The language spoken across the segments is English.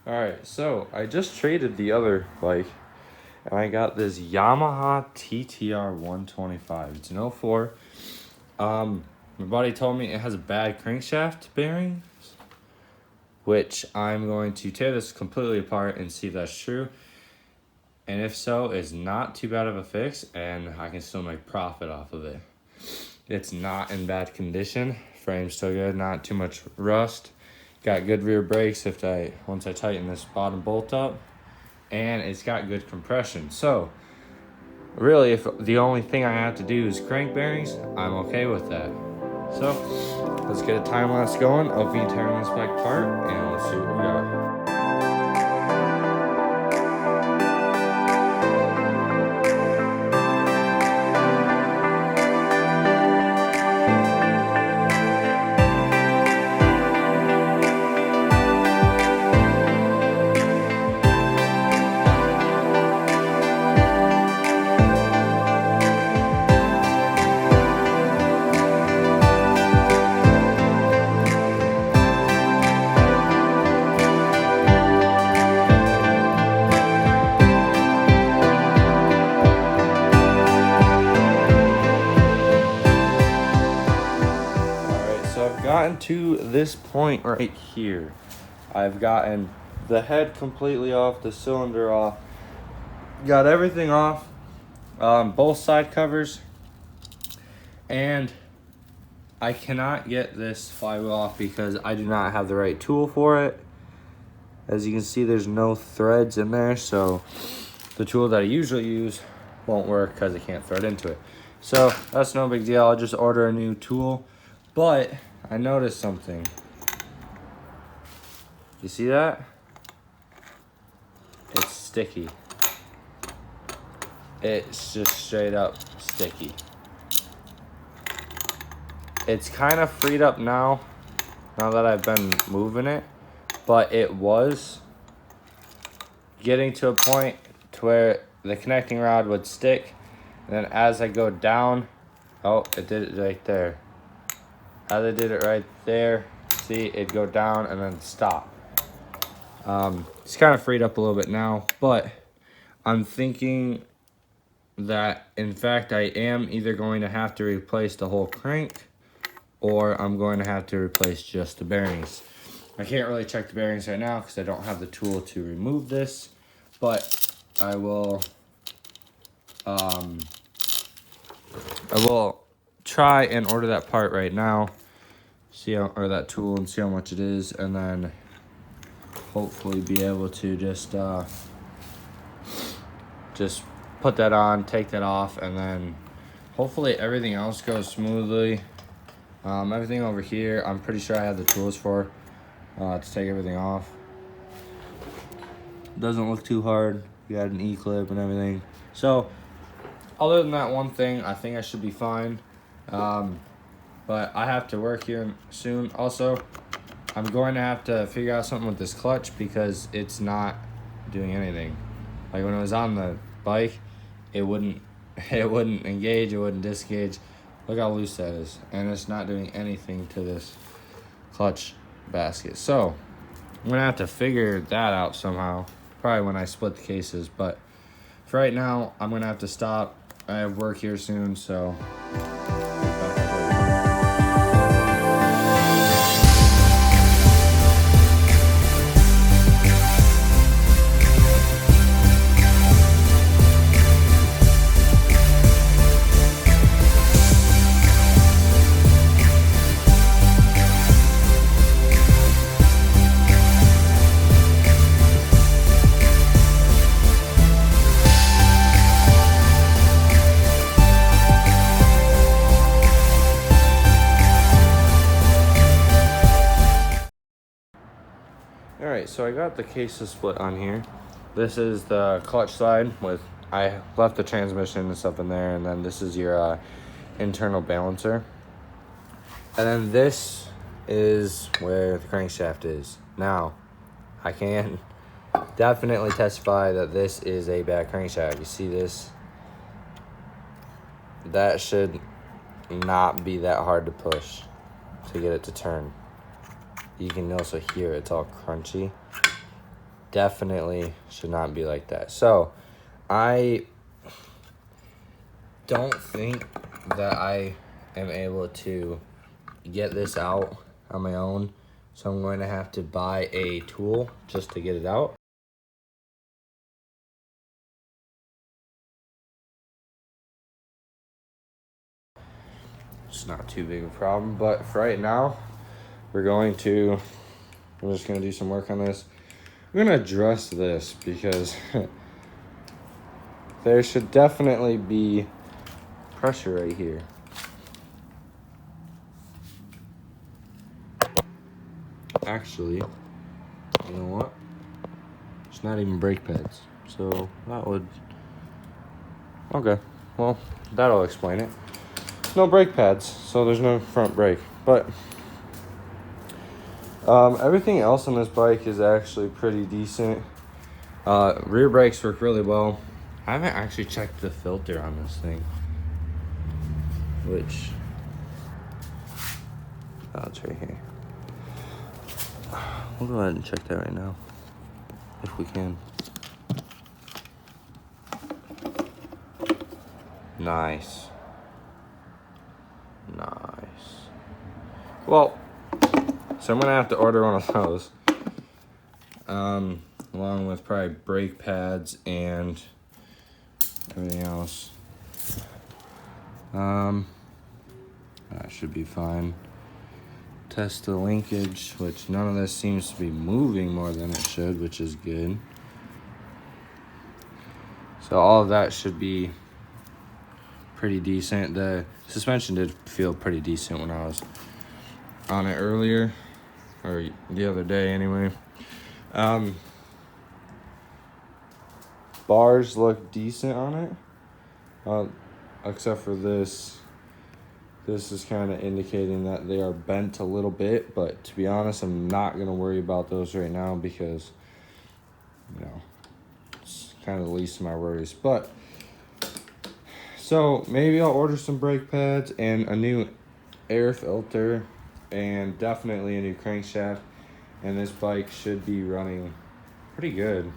Alright, so I just traded the other bike and I got this Yamaha TTR 125. It's an 04. My buddy told me it has a bad crankshaft bearing, which I'm going to tear this completely apart and see if that's true. And if so, it's not too bad of a fix and I can still make profit off of it. It's not in bad condition. Frame's still good, not too much rust. Got good rear brakes once I tighten this bottom bolt up. And it's got good compression. So really, if the only thing I have to do is crank bearings, I'm okay with that. So let's get a time lapse going of me tearing this bike apart and let's see what we got. Gotten to this point right here. I've gotten the head completely off, the cylinder off, got everything off, both side covers, and I cannot get this flywheel off because I do not have the right tool for it. As you can see, there's no threads in there, so the tool that I usually use won't work because I can't thread into it. So that's no big deal. I'll just order a new tool. But I noticed something. You see that? It's sticky. It's just straight up sticky. It's kind of freed up now that I've been moving it, but it was getting to a point to where the connecting rod would stick, and then as I go down, oh, it did it right there. As I did it right there, see, it'd go down and then stop. It's kind of freed up a little bit now, but I'm thinking that, in fact, I am either going to have to replace the whole crank or I'm going to have to replace just the bearings. I can't really check the bearings right now because I don't have the tool to remove this, but I will try and order that part right now, or that tool, and see how much it is, and then hopefully be able to just put that on, take that off, and then hopefully everything else goes smoothly. Everything over here, I'm pretty sure I have the tools for to take everything off. Doesn't look too hard. You got an E-clip and everything. So other than that one thing, I think I should be fine. But I have to work here soon. Also, I'm going to have to figure out something with this clutch because it's not doing anything. Like when it was on the bike, it wouldn't engage, it wouldn't disengage. Look how loose that is. And it's not doing anything to this clutch basket. So I'm gonna have to figure that out somehow. Probably when I split the cases. But for right now, I'm gonna have to stop. I have work here soon, so Alright, so I got the cases split on here. This is the clutch side I left the transmission and stuff in there, and then this is your internal balancer. And then this is where the crankshaft is. Now, I can definitely testify that this is a bad crankshaft. You see this? That should not be that hard to push to get it to turn. You can also hear it's all crunchy. definitely should not be like that. So I don't think that I am able to get this out on my own. So I'm going to have to buy a tool just to get it out. It's not too big of a problem, but for right now, I'm just gonna do some work on this. I'm gonna address this because there should definitely be pressure right here. Actually, you know what? It's not even brake pads. So that would, okay, well, that'll explain it. No brake pads, so there's no front brake. But everything else on this bike is actually pretty decent. Rear brakes work really well. I haven't actually checked the filter on this thing, which, oh, it's right here. We'll go ahead and check that right now, if we can. Nice. Well, so I'm gonna have to order one of those, along with probably brake pads and everything else. That should be fine. Test the linkage, which none of this seems to be moving more than it should, which is good. So all of that should be pretty decent. The suspension did feel pretty decent when I was on it earlier, or the other day anyway. Bars look decent on it, except for this. This is kind of indicating that they are bent a little bit, but to be honest, I'm not going to worry about those right now because, you know, it's kind of the least of my worries. But, so maybe I'll order some brake pads and a new air filter and definitely a new crankshaft. And this bike should be running pretty good.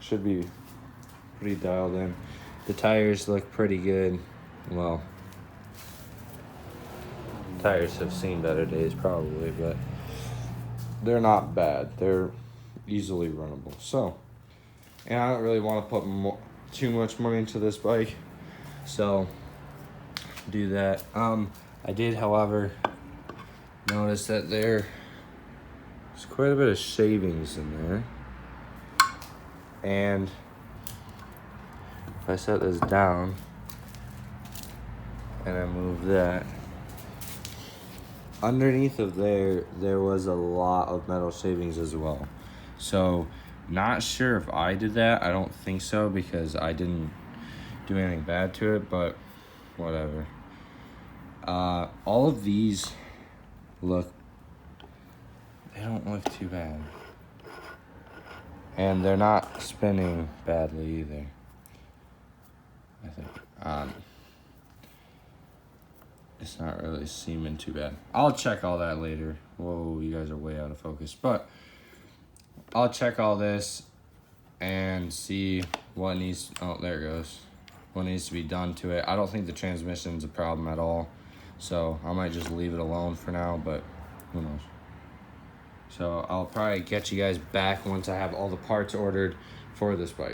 Should be pretty dialed in. The tires look pretty good. Well, tires have seen better days probably, but they're not bad. They're easily runnable. So, and I don't really want to put too much money into this bike, so do that. I did, however, notice that there's quite a bit of shavings in there, and if I set this down and I move that, underneath of there was a lot of metal shavings as well. So not sure if I did that. I don't think so because I didn't do anything bad to it, but whatever. All of these they don't look too bad, and they're not spinning badly either, I think. It's not really seeming too bad. I'll check all that later. Whoa, you guys are way out of focus. But I'll check all this and see what needs, oh, there it goes. What needs to be done to it. I don't think the transmission's a problem at all. So I might just leave it alone for now, but who knows. So I'll probably get you guys back once I have all the parts ordered for this bike.